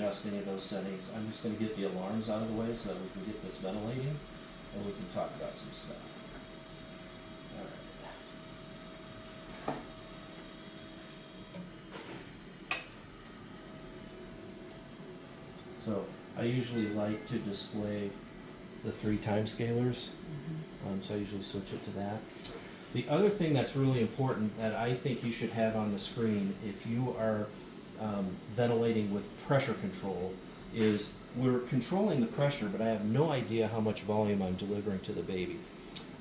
adjust any of those settings. I'm just going to get the alarms out of the way so that we can get this ventilating and we can talk about some stuff. All right. So I usually like to display the 3 time scalers, so I usually switch it to that. The other thing that's really important that I think you should have on the screen if you are ventilating with pressure control is we're controlling the pressure, but I have no idea how much volume I'm delivering to the baby.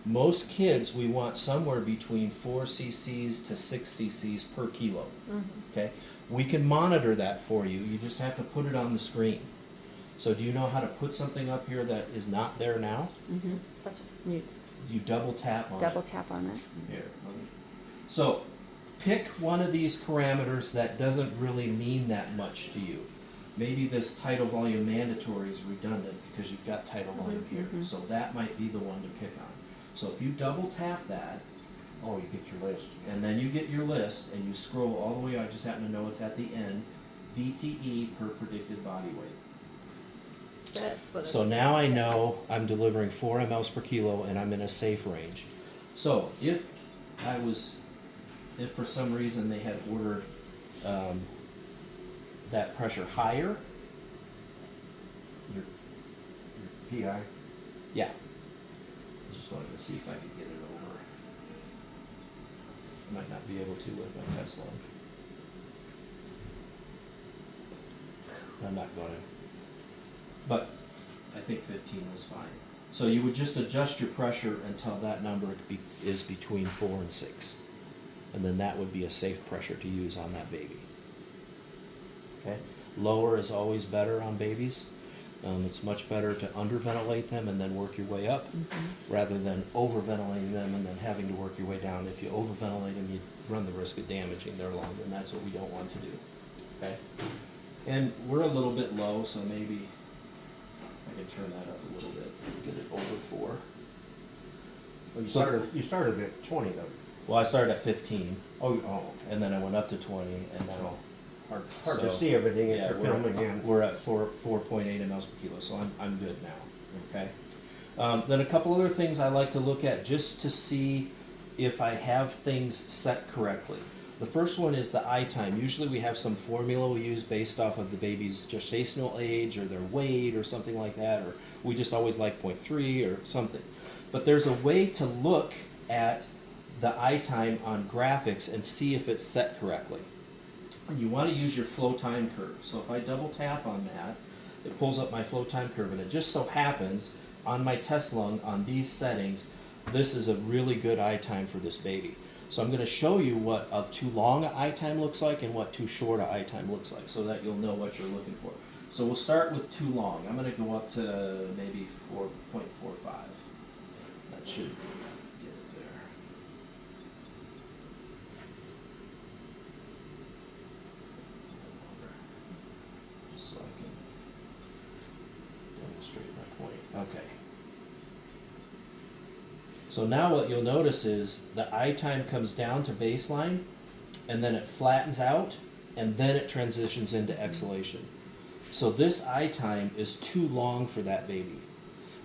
Most kids, we want somewhere between 4 cc's to 6 cc's per kilo. Okay, we can monitor that for you. You just have to put it on the screen. So do you know how to put something up here that is not there now? You double tap on Double it. tap on it. Here. So pick one of these parameters that doesn't really mean that much to you. Maybe this tidal volume mandatory is redundant because you've got tidal volume here. So that might be the one to pick on. So if you double tap that, Oh, you get your list. and then you get your list and you scroll all the way, I just happen to know it's at the end, VTE per predicted body weight. That's what So now I know I'm delivering 4 mLs per kilo and I'm in a safe range. So if for some reason they had ordered that pressure higher, Your PI. yeah. I just wanted to see if I could get it over. I might not be able to with my Tesla. I'm not going to. But I think 15 was fine. So you would just adjust your pressure until that number is between 4 and 6. And then that would be a safe pressure to use on that baby. Okay? Lower is always better on babies. It's much better to underventilate them and then work your way up rather than overventilating them and then having to work your way down. If you overventilate them, you run the risk of damaging their lung, and that's what we don't want to do. Okay? And we're a little bit low, so maybe I can turn that up a little bit, get it over 4. Well, you So- started at 20 though. Well, I started at 15, Oh. and then I went up to 20, and now Hard to So, see everything if yeah, you're filming in. we're at 4.8 mLs per kilo, so I'm good now. Okay. Then a couple other things I like to look at just to see if I have things set correctly. The first one is the eye time. Usually we have some formula we use based off of the baby's gestational age or their weight or something like that, or we just always like 0.3 or something. But there's a way to look at the eye time on graphics and see if it's set correctly. You want to use your flow time curve. So if I double tap on that, it pulls up my flow time curve, and it just so happens on my test lung on these settings, this is a really good eye time for this baby. So I'm going to show you what a too long a eye time looks like and what too short a eye time looks like so that you'll know what you're looking for. So we'll start with too long. I'm going to go up to maybe 4.45. That should get it there. Just so I can demonstrate my point. Okay. So now what you'll notice is the eye time comes down to baseline, and then it flattens out, and then it transitions into exhalation. So this eye time is too long for that baby.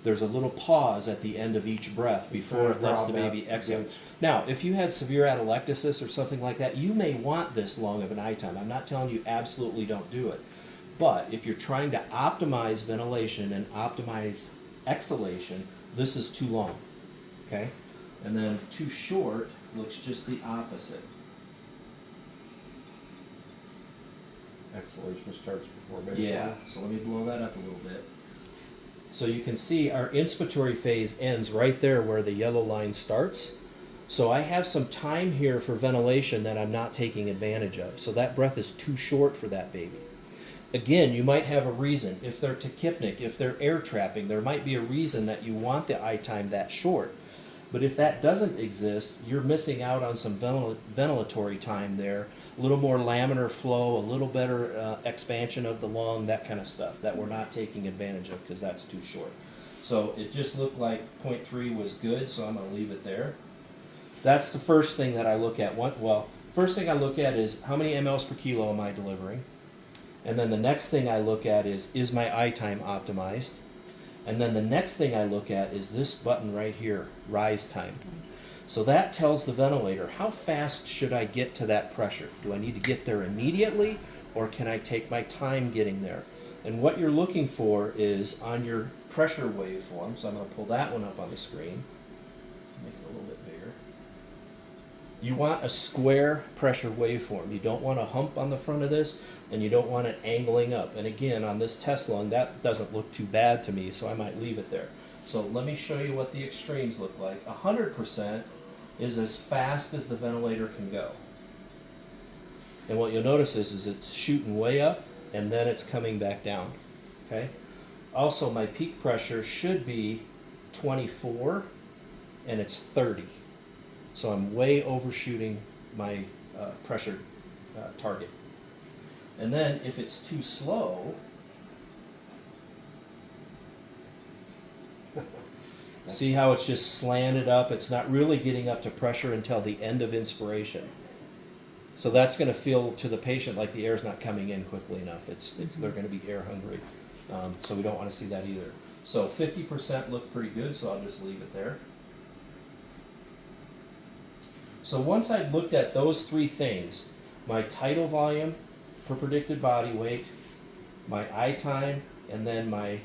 There's a little pause at the end of each breath before it lets the baby exhale. Now, if you had severe atelectasis or something like that, you may want this long of an eye time. I'm not telling you absolutely don't do it. But if you're trying to optimize ventilation and optimize exhalation, this is too long. Okay? And then too short looks just the opposite. Exhalation starts before baseline. Yeah, so let me blow that up a little bit. So you can see our inspiratory phase ends right there where the yellow line starts. So I have some time here for ventilation that I'm not taking advantage of. So that breath is too short for that baby. Again, you might have a reason. If they're tachypnic, if they're air trapping, there might be a reason that you want the eye time that short. But if that doesn't exist, you're missing out on some ventilatory time there, a little more laminar flow, a little better expansion of the lung, that kind of stuff that we're not taking advantage of because that's too short. So it just looked like 0.3 was good, so I'm going to leave it there. That's the first thing that I look at. First thing I look at is how many mLs per kilo am I delivering? And then the next thing I look at is my eye time optimized? And then the next thing I look at is this button right here, rise time. So that tells the ventilator, how fast should I get to that pressure? Do I need to get there immediately, or can I take my time getting there? And what you're looking for is on your pressure waveform, so I'm going to pull that one up on the screen, make it a little bit bigger. You want a square pressure waveform. You don't want a hump on the front of this, and you don't want it angling up. And again, on this test lung, that doesn't look too bad to me, so I might leave it there. So let me show you what the extremes look like. 100% is as fast as the ventilator can go. And what you'll notice is it's shooting way up, and then it's coming back down. Okay. Also, my peak pressure should be 24, and it's 30. So I'm way overshooting my pressure target. And then if it's too slow, see how it's just slanted up? It's not really getting up to pressure until the end of inspiration. So that's going to feel to the patient like the air's not coming in quickly enough. They're going to be air hungry. So we don't want to see that either. So 50% look pretty good, so I'll just leave it there. So once I've looked at those three things, my tidal volume per predicted body weight, my eye time, and then my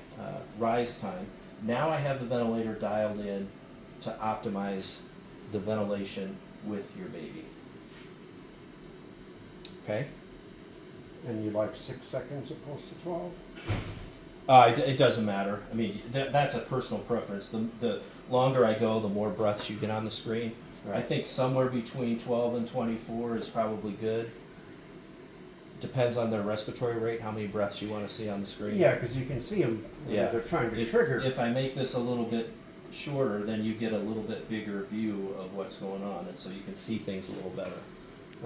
rise time, now I have the ventilator dialed in to optimize the ventilation with your baby. Okay? And you like 6 seconds opposed to 12? It doesn't matter. I mean, that's a personal preference. The longer I go, the more breaths you get on the screen. I Right. think somewhere between 12 and 24 is probably good. Depends on their respiratory rate, how many breaths you want to see on the screen. Yeah, because you can see them. Yeah. They're trying to If, trigger. if I make this a little bit shorter, then you get a little bit bigger view of what's going on, and so you can see things a little better.